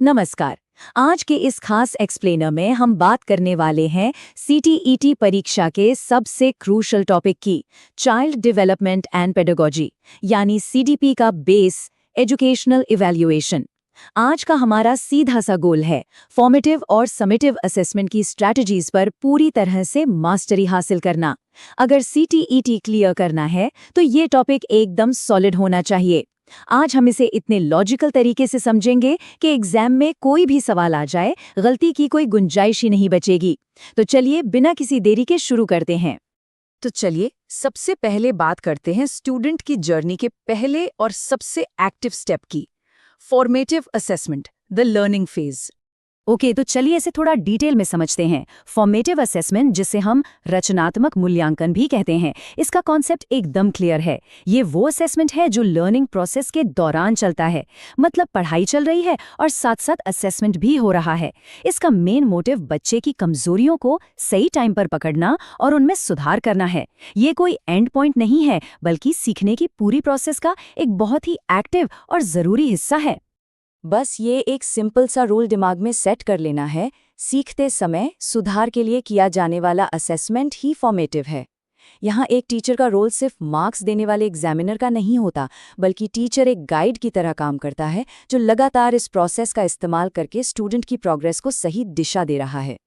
नमस्कार। आज के इस खास एक्सप्लेनर में हम बात करने वाले हैं सीटीईटी परीक्षा के सबसे क्रूशल टॉपिक की, चाइल्ड डेवलपमेंट एंड पेडागोजी, यानी सीडीपी का बेस, एजुकेशनल इवैल्यूएशन। आज का हमारा सीधा सा गोल है फॉर्मेटिव और समेटिव असेसमेंट की स्ट्रैटेजीज पर पूरी तरह से मास्टरी हासिल करना। अगर सीटीईटी क्लियर करना है तो ये टॉपिक एकदम सॉलिड होना चाहिए। आज हम इसे इतने लॉजिकल तरीके से समझेंगे कि एग्जाम में कोई भी सवाल आ जाए, गलती की कोई गुंजाइश ही नहीं बचेगी। तो चलिए बिना किसी देरी के शुरू करते हैं। तो चलिए सबसे पहले बात करते हैं स्टूडेंट की जर्नी के पहले और सबसे एक्टिव स्टेप की, formative assessment, the learning phase. Okay, तो चलिए इसे थोड़ा डिटेल में समझते हैं। फॉर्मेटिव असेसमेंट, जिसे हम रचनात्मक मूल्यांकन भी कहते हैं, इसका कॉन्सेप्ट एकदम क्लियर है। ये वो असेसमेंट है जो लर्निंग प्रोसेस के दौरान चलता है, मतलब पढ़ाई चल रही है और साथ साथ असेसमेंट भी हो रहा है। इसका मेन मोटिव बच्चे की कमजोरियों को सही टाइम पर पकड़ना और उनमें सुधार करना है। ये कोई एंड पॉइंट नहीं है, बल्कि सीखने की पूरी प्रोसेस का एक बहुत ही एक्टिव और जरूरी हिस्सा है। बस ये एक सिंपल सा रूल दिमाग में सेट कर लेना है, सीखते समय सुधार के लिए किया जाने वाला असेसमेंट ही फॉर्मेटिव है। यहाँ एक टीचर का रोल सिर्फ मार्क्स देने वाले एग्जामिनर का नहीं होता, बल्कि टीचर एक गाइड की तरह काम करता है, जो लगातार इस प्रोसेस का इस्तेमाल करके स्टूडेंट की प्रोग्रेस को सही दिशा दे रहा है।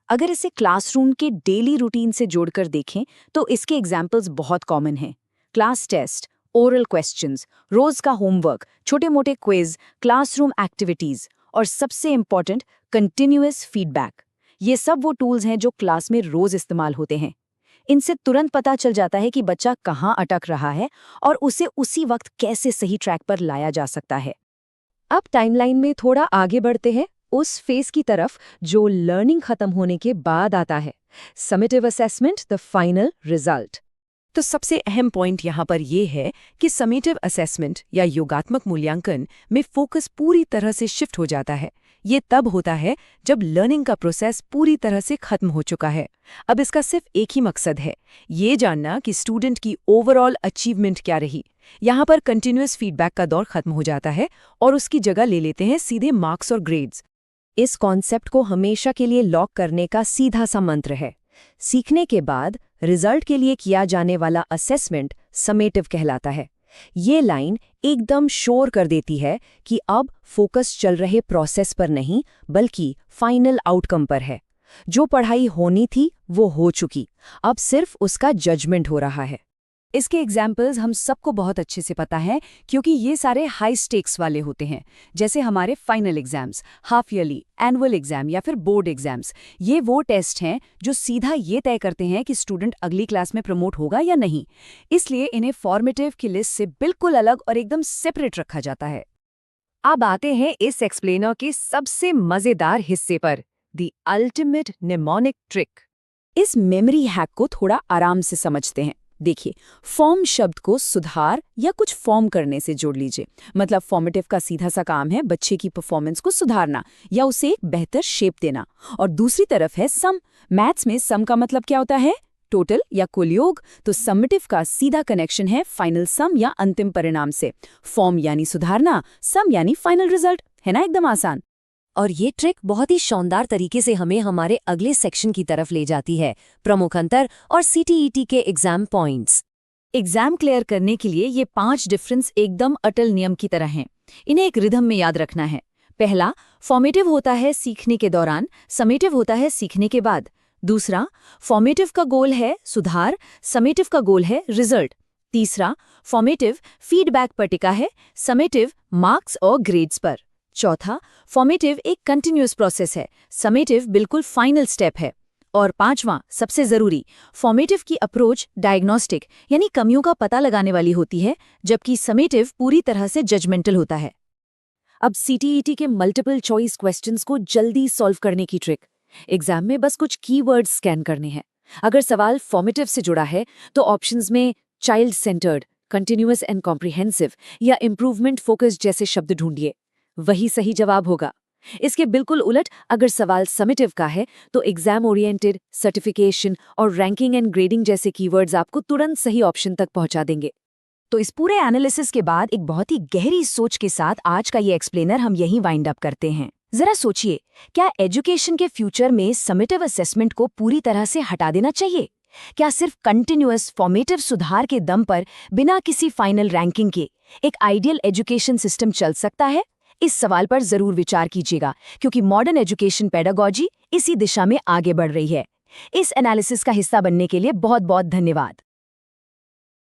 अगर इसे क्लासरूम के डेली रूटीन से जोड़कर देखें तो इसके एग्जाम्पल्स बहुत कॉमन हैं। क्लास टेस्ट, ओरल क्वेश्चंस, रोज का होमवर्क, छोटे मोटे क्विज, क्लासरूम एक्टिविटीज और सबसे इम्पॉर्टेंट कंटिन्यूअस फीडबैक। ये सब वो टूल्स हैं जो क्लास में रोज इस्तेमाल होते हैं। इनसे तुरंत पता चल जाता है कि बच्चा कहाँ अटक रहा है और उसे उसी वक्त कैसे सही ट्रैक पर लाया जा सकता है। अब टाइमलाइन में थोड़ा आगे बढ़ते हैं, उस फेज की तरफ जो लर्निंग खत्म होने के बाद आता है, summative assessment, the final result. तो सबसे अहम पॉइंट यहाँ पर यह है कि समेटिव असेसमेंट या योगात्मक मूल्यांकन में फोकस पूरी तरह से शिफ्ट हो जाता है। ये तब होता है जब लर्निंग का प्रोसेस पूरी तरह से खत्म हो चुका है। अब इसका सिर्फ एक ही मकसद है, ये जानना कि स्टूडेंट की ओवरऑल अचीवमेंट क्या रही। यहाँ पर कंटिन्यूअस फीडबैक का दौर खत्म हो जाता है और उसकी जगह ले लेते हैं सीधे मार्क्स और ग्रेड्स। इस कॉन्सेप्ट को हमेशा के लिए लॉक करने का सीधा सा मंत्र है। सीखने के बाद रिजल्ट के लिए किया जाने वाला असेसमेंट समेटिव कहलाता है। ये लाइन एकदम श्योर कर देती है कि अब फोकस चल रहे प्रोसेस पर नहीं, बल्कि फाइनल आउटकम पर है। जो पढ़ाई होनी थी वो हो चुकी, अब सिर्फ उसका जजमेंट हो रहा है। इसके एग्जाम्पल्स हम सबको बहुत अच्छे से पता है, क्योंकि ये सारे हाई स्टेक्स वाले होते हैं, जैसे हमारे final exams, half yearly, annual exam या फिर बोर्ड एग्जाम्स। ये वो टेस्ट हैं जो सीधा ये तय करते हैं कि स्टूडेंट अगली क्लास में प्रमोट होगा या नहीं। इसलिए इन्हें फॉर्मेटिव की लिस्ट से बिल्कुल अलग और एकदम सेपरेट रखा जाता है। अब आते हैं इस एक्सप्लेनर के सबसे मजेदार हिस्से पर, द अल्टीमेट निमोनिक ट्रिक। इस मेमोरी हैक को थोड़ा आराम से समझते हैं। देखिए, फॉर्म शब्द को सुधार या कुछ फॉर्म करने से जोड़ लीजिए। मतलब फॉर्मेटिव का सीधा सा काम है बच्चे की परफॉर्मेंस को सुधारना या उसे एक बेहतर शेप देना। और दूसरी तरफ है सम। मैथ्स में सम का मतलब क्या होता है? टोटल या कुल योग। तो समेटिव का सीधा कनेक्शन है फाइनल सम या अंतिम परिणाम से। फॉर्म यानी सुधारना, सम यानी फाइनल रिजल्ट। है ना, एकदम आसान। और ये ट्रिक बहुत ही शानदार तरीके से हमें हमारे अगले सेक्शन की तरफ ले जाती है, प्रमुख अंतर और सीटीईटी के एग्जाम पॉइंट्स। एग्जाम क्लियर करने के लिए ये 5 डिफरेंस एकदम अटल नियम की तरह हैं। इन्हें एक रिदम में याद रखना है। पहला, फॉर्मेटिव होता है सीखने के दौरान, समेटिव होता है सीखने के बाद। दूसरा, फॉर्मेटिव का गोल है सुधार, समेटिव का गोल है रिजल्ट। तीसरा, फॉर्मेटिव फीडबैक पर टिका है, समेटिव मार्क्स और ग्रेड्स पर। चौथा, फॉर्मेटिव एक कंटिन्यूअस प्रोसेस है, समेटिव बिल्कुल फाइनल स्टेप है। और पांचवां, सबसे जरूरी, फॉर्मेटिव की अप्रोच डायग्नोस्टिक यानी कमियों का पता लगाने वाली होती है, जबकि समेटिव पूरी तरह से जजमेंटल होता है। अब सीटीईटी के मल्टीपल चॉइस क्वेश्चंस को जल्दी सॉल्व करने की ट्रिक। एग्जाम में बस कुछ कीवर्ड्स स्कैन करने हैं। अगर सवाल फॉर्मेटिव से जुड़ा है तो ऑप्शंस में child centred, continuous and comprehensive या इम्प्रूवमेंट फोकस जैसे शब्द ढूंढिए, वही सही जवाब होगा। इसके बिल्कुल उलट अगर सवाल समेटिव का है तो एग्जाम ओरिएंटेड, सर्टिफिकेशन और रैंकिंग एंड ग्रेडिंग जैसे कीवर्ड्स आपको तुरंत सही ऑप्शन तक पहुंचा देंगे। तो इस पूरे एनालिसिस के बाद एक बहुत ही गहरी सोच के साथ आज का ये एक्सप्लेनर हम यहीं वाइंड अप करते हैं। जरा सोचिए, क्या एजुकेशन के फ्यूचर में समेटिव असेसमेंट को पूरी तरह से हटा देना चाहिए? क्या सिर्फ कंटिन्यूअस फॉर्मेटिव सुधार के दम पर बिना किसी फाइनल रैंकिंग के एक आइडियल एजुकेशन सिस्टम चल सकता है? इस सवाल पर जरूर विचार कीजिएगा, क्योंकि मॉडर्न एजुकेशन पेडागॉजी इसी दिशा में आगे बढ़ रही है। इस एनालिसिस का हिस्सा बनने के लिए बहुत बहुत धन्यवाद।